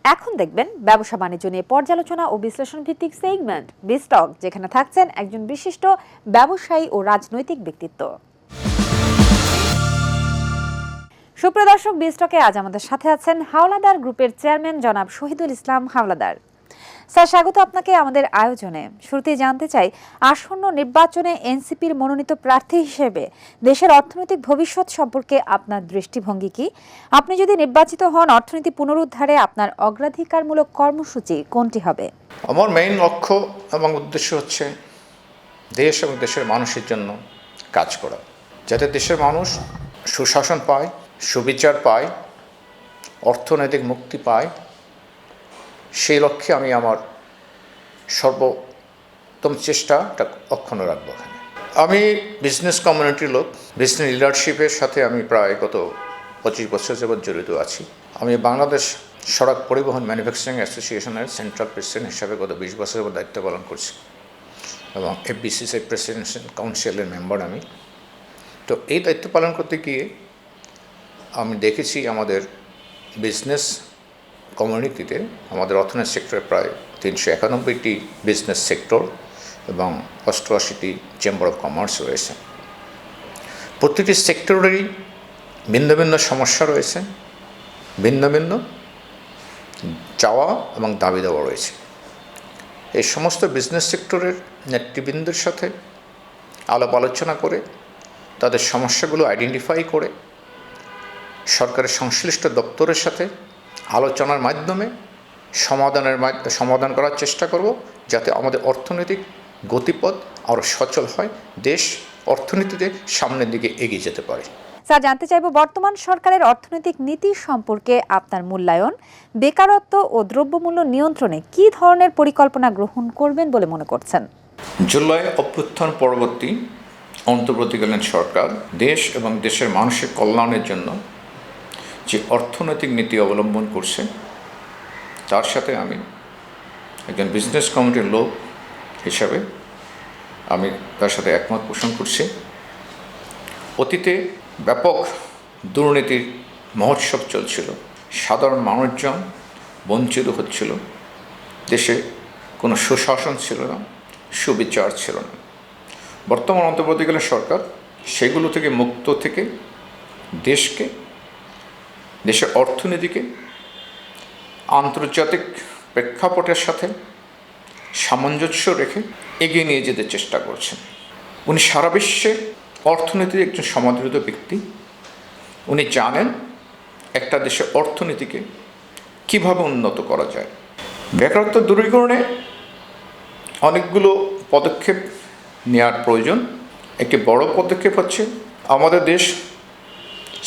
এখন দেখবেন ব্যবসা বাণিজ্য নিয়ে পর্যালোচনা ও বিশ্লেষণ ভিত্তিক সেগমেন্ট বিস্টক, যেখানে থাকছেন একজন বিশিষ্ট ব্যবসায়ী ও রাজনৈতিক ব্যক্তিত্ব। সুপ্রিয় দর্শক, বিস্টকে আজ আমাদের সাথে আছেন হাওলাদার গ্রুপের চেয়ারম্যান জনাব শহীদুল ইসলাম হাওলাদার। স্যার, স্বাগত আপনাকে আমাদের আয়োজনে। শুরুতেই জানতে চাই, আসন্ন নির্বাচনে এনসিপির মনোনীত প্রার্থী হিসেবে দেশের অর্থনৈতিক ভবিষ্যৎ সম্পর্কে আপনার দৃষ্টিভঙ্গি কি? আপনি যদি নির্বাচিত হন, অর্থনীতি পুনরুদ্ধারে আপনার অগ্রাধিকারমূলক কর্মসূচি কোনটি হবে? আমার মেইন লক্ষ্য এবং উদ্দেশ্য হচ্ছে দেশ এবং দেশের মানুষের জন্য কাজ করা, যাতে দেশের মানুষ সুশাসন পায়, সুবিচার পায়, অর্থনৈতিক মুক্তি পায়। সেই লক্ষ্যে আমি আমার সর্বোত্তম চেষ্টাটা অক্ষুণ্ণ রাখবো। আমি বিজনেস কমিউনিটির লোক, বিজনেস লিডারশিপের সাথে আমি প্রায় গত 25 বছর যাবৎ জড়িত আছি। আমি বাংলাদেশ সড়ক পরিবহন ম্যানুফ্যাকচারিং অ্যাসোসিয়েশনের সেন্ট্রাল প্রেসিডেন্ট হিসাবে গত 20 বছর যাবৎ দায়িত্ব পালন করছি এবং এফবিসিসি প্রেসিডেন্সিয়াল কাউন্সিলের মেম্বার আমি। তো এই দায়িত্ব পালন করতে গিয়ে আমি দেখেছি আমাদের বিজনেস কমিউনিটিতে, আমাদের অর্থনৈতিক সেক্টরে প্রায় 391টি বিজনেস সেক্টর এবং 88টি চেম্বার অফ কমার্স রয়েছে। প্রতিটি সেক্টরেরই ভিন্ন ভিন্ন সমস্যা রয়েছে, ভিন্ন ভিন্ন চাওয়া এবং দাবি দেওয়া রয়েছে। এই সমস্ত বিজনেস সেক্টরের নেতৃবৃন্দের সাথে আলাপ আলোচনা করে তাদের সমস্যাগুলো আইডেন্টিফাই করে সরকারের সংশ্লিষ্ট দপ্তরের সাথে আলোচনার মাধ্যমে সমাধান করার চেষ্টা করব, যাতে আমাদের অর্থনৈতিক গতিপথ আরও সচল হয়, দেশ অর্থনীতিতে সামনের দিকে এগিয়ে যেতে পারে। স্যার, জানতে চাইব বর্তমান সরকারের অর্থনৈতিক নীতি সম্পর্কে আপনার মূল্যায়ন। বেকারত্ব ও দ্রব্যমূল্য নিয়ন্ত্রণে কী ধরনের পরিকল্পনা গ্রহণ করবেন বলে মনে করছেন? জুলাই অভ্যুত্থান পরবর্তী অন্তর্বর্তীকালীন সরকার দেশ এবং দেশের মানুষের কল্যাণের জন্য যে অর্থনৈতিক নীতি অবলম্বন করছে, তার সাথে আমি একজন বিজনেস কমিউনিটির লোক হিসাবে আমি তার সাথে একমত পোষণ করছি। অতীতে ব্যাপক দুর্নীতির মহোৎসব চলছিল, সাধারণ মানুষজন বঞ্চিত হচ্ছিল, দেশে কোনো সুশাসন ছিল না, সুবিচার ছিল না। বর্তমান অন্তর্বর্তীকালীন সরকার সেগুলো থেকে মুক্ত থেকে দেশের অর্থনীতিকে আন্তর্জাতিক প্রেক্ষাপটের সাথে সামঞ্জস্য রেখে এগিয়ে নিয়ে যেতে চেষ্টা করছেন। উনি সারা বিশ্বে অর্থনীতির একজন সমাদৃত ব্যক্তি। উনি জানেন একটা দেশের অর্থনীতিকে কিভাবে উন্নত করা যায়। বেকারত্ব দূরীকরণে অনেকগুলো পদক্ষেপ নেওয়ার প্রয়োজন। একটি বড় পদক্ষেপ হচ্ছে আমাদের দেশ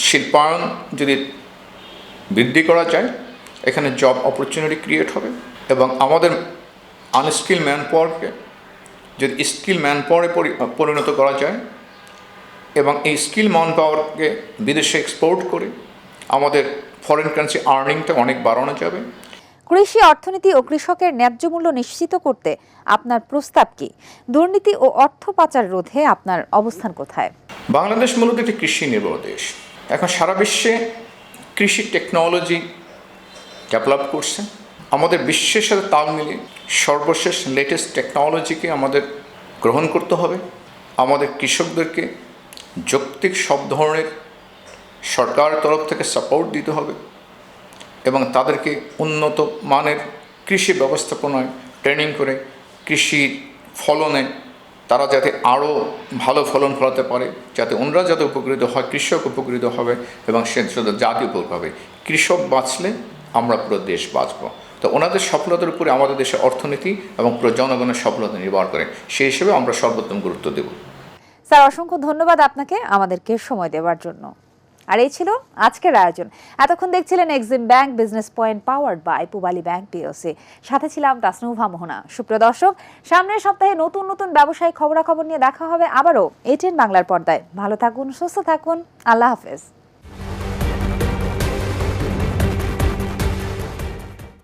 শিল্পায়ন যদি বৃদ্ধি করা যায়, এখানে জব অপরচুনিটি ক্রিয়েট হবে এবং আমাদের আনস্কিল ম্যান পাওয়ারকে যদি স্কিল ম্যান পাওয়ারে পরিণত করা যায় এবং এই স্কিল ম্যান পাওয়ারকে বিদেশে এক্সপোর্ট করে আমাদের ফরেন কারেন্সি আর্নিংটা অনেক বাড়ানো যাবে। কৃষি অর্থনীতি ও কৃষকের ন্যায্য মূল্য নিশ্চিত করতে আপনার প্রস্তাব কি? দুর্নীতি ও অর্থ পাচার রোধে আপনার অবস্থান কোথায়? বাংলাদেশ মূলত একটি কৃষি নির্ভর দেশ। এখন সারা বিশ্বে কৃষি টেকনোলজি ডেভেলপ করছে। আমাদের বিশ্বের সাথে তাল মিলিয়ে সর্বশেষ লেটেস্ট টেকনোলজিকে আমাদের গ্রহণ করতে হবে। আমাদের কৃষকদেরকে যৌক্তিক সব ধরনের সরকারের তরফ থেকে সাপোর্ট দিতে হবে এবং তাদেরকে উন্নত মানের কৃষি ব্যবস্থাপনায় ট্রেনিং করে কৃষির ফলনে তারা যাতে আরও ভালো ফলন ফলাতে পারে, যাতে ওনারা যাতে উপকৃত হয়, কৃষক উপকৃত হবে এবং সে জাতি উপকৃত হবে। কৃষক বাঁচলে আমরা পুরো দেশ বাঁচব। তো ওনাদের সফলতার উপরে আমাদের দেশের অর্থনীতি এবং পুরো জনগণের সফলতা নির্ভর করে। সেই হিসেবে আমরা সর্বোত্তম গুরুত্ব দেব। স্যার, অসংখ্য ধন্যবাদ আপনাকে আমাদেরকে সময় দেওয়ার জন্য। আর এই ছিল আজকের আয়োজন। এতক্ষণ দেখছিলেন Exim bank business point, powered by Pubali bank PLC. সাথে ছিলাম তাসনুভা মোহনা। সুপ্রিয় দর্শক, সামনের সপ্তাহে নতুন নতুন ব্যবসায়িক খবরাখবর নিয়ে দেখা হবে আবারও ATN বাংলার পর্দায়। ভালো থাকুন, সুস্থ থাকুন, আল্লাহ হাফেজ।